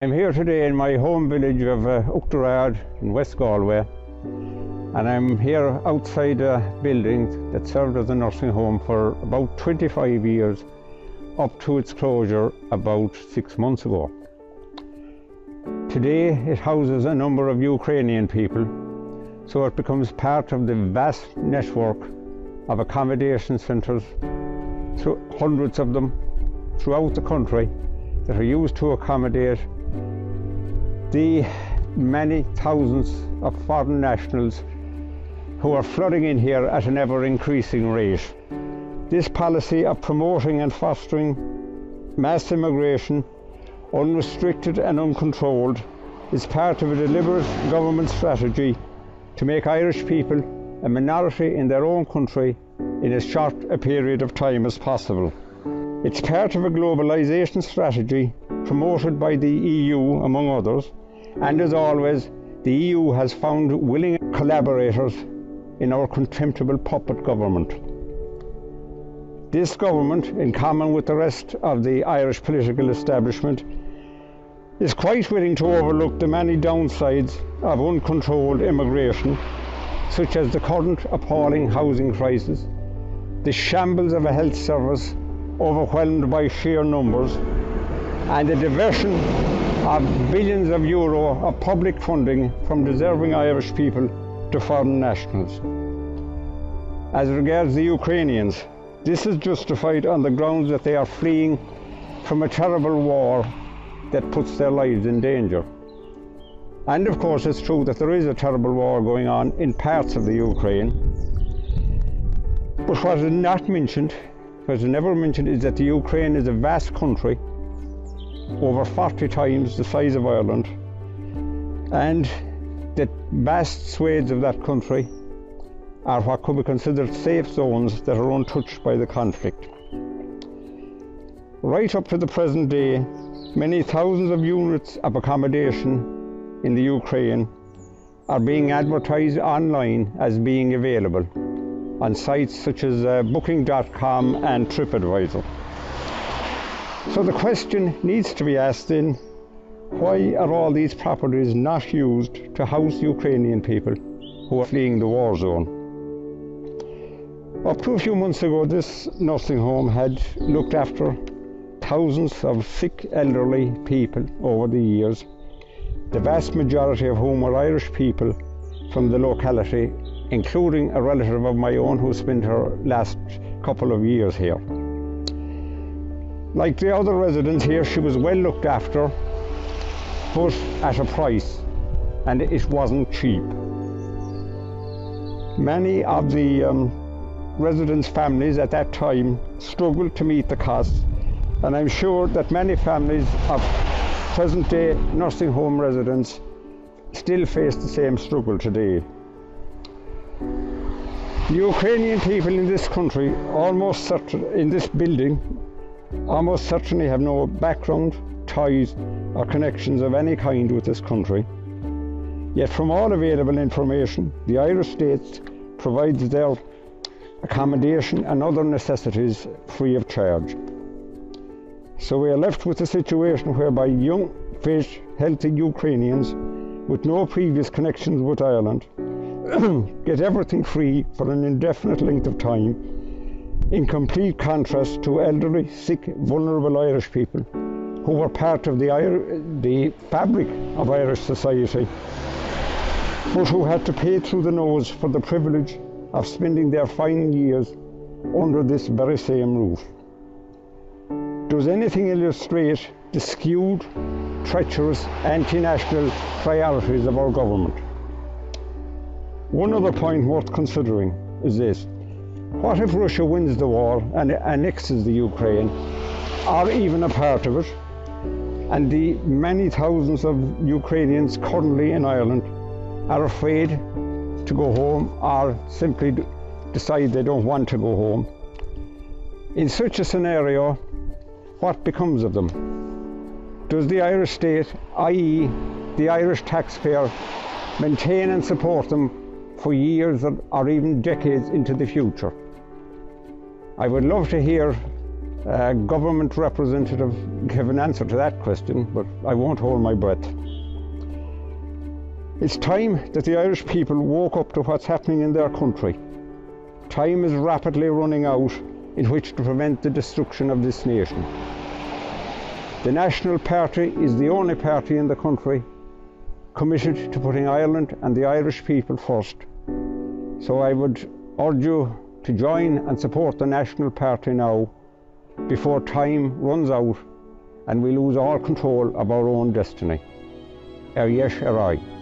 I'm here today in my home village of Uachtarard in West Galway, and I'm here outside a building that served as a nursing home for about 25 years, up to its closure about 6 months ago. Today it houses a number of Ukrainian people, so it becomes part of the vast network of accommodation centres, hundreds of them throughout the country, that are used to accommodate the many thousands of foreign nationals who are flooding in here at an ever-increasing rate. This policy of promoting and fostering mass immigration, unrestricted and uncontrolled, is part of a deliberate government strategy to make Irish people a minority in their own country in as short a period of time as possible. It's part of a globalisation strategy promoted by the EU, among others, and as always, the EU has found willing collaborators in our contemptible puppet government. This government, in common with the rest of the Irish political establishment, is quite willing to overlook the many downsides of uncontrolled immigration, such as the current appalling housing crisis, the shambles of a health service overwhelmed by sheer numbers, and the diversion of billions of euro of public funding from deserving Irish people to foreign nationals. As regards the Ukrainians, this is justified on the grounds that they are fleeing from a terrible war that puts their lives in danger. And of course it's true that there is a terrible war going on in parts of the Ukraine. But what is not mentioned, what is never mentioned, is that the Ukraine is a vast country, over 40 times the size of Ireland, and that vast swathes of that country are what could be considered safe zones that are untouched by the conflict. Right up to the present day, many thousands of units of accommodation in the Ukraine are being advertised online as being available on sites such as Booking.com and TripAdvisor. So the question needs to be asked then, why are all these properties not used to house Ukrainian people who are fleeing the war zone? Up to a few months ago, this nursing home had looked after thousands of sick elderly people over the years, the vast majority of whom were Irish people from the locality, including a relative of my own who spent her last couple of years here. Like the other residents here, she was well looked after, but at a price, and it wasn't cheap. Many of the residents' families at that time struggled to meet the costs, and I'm sure that many families of present-day nursing home residents still face the same struggle today. The Ukrainian people in this country, in this building, almost certainly have no background, ties or connections of any kind with this country. Yet from all available information, the Irish state provides their accommodation and other necessities free of charge. So we are left with a situation whereby young, fit, healthy Ukrainians with no previous connections with Ireland get everything free for an indefinite length of time, in complete contrast to elderly, sick, vulnerable Irish people who were part of the fabric of Irish society, but who had to pay through the nose for the privilege of spending their final years under this very same roof. Does anything illustrate the skewed, treacherous, anti-national priorities of our government? One other point worth considering is this. What if Russia wins the war and annexes the Ukraine, or even a part of it, and the many thousands of Ukrainians currently in Ireland are afraid to go home or simply decide they don't want to go home? In such a scenario, what becomes of them? Does the Irish state, i.e. the Irish taxpayer, maintain and support them for years or even decades into the future? I would love to hear government representative give an answer to that question, but I won't hold my breath. It's time that the Irish people woke up to what's happening in their country. Time is rapidly running out in which to prevent the destruction of this nation. The National Party is the only party in the country committed to putting Ireland and the Irish people first. So I would urge you to join and support the National Party now, before time runs out and we lose all control of our own destiny. Ar yes, ar aye.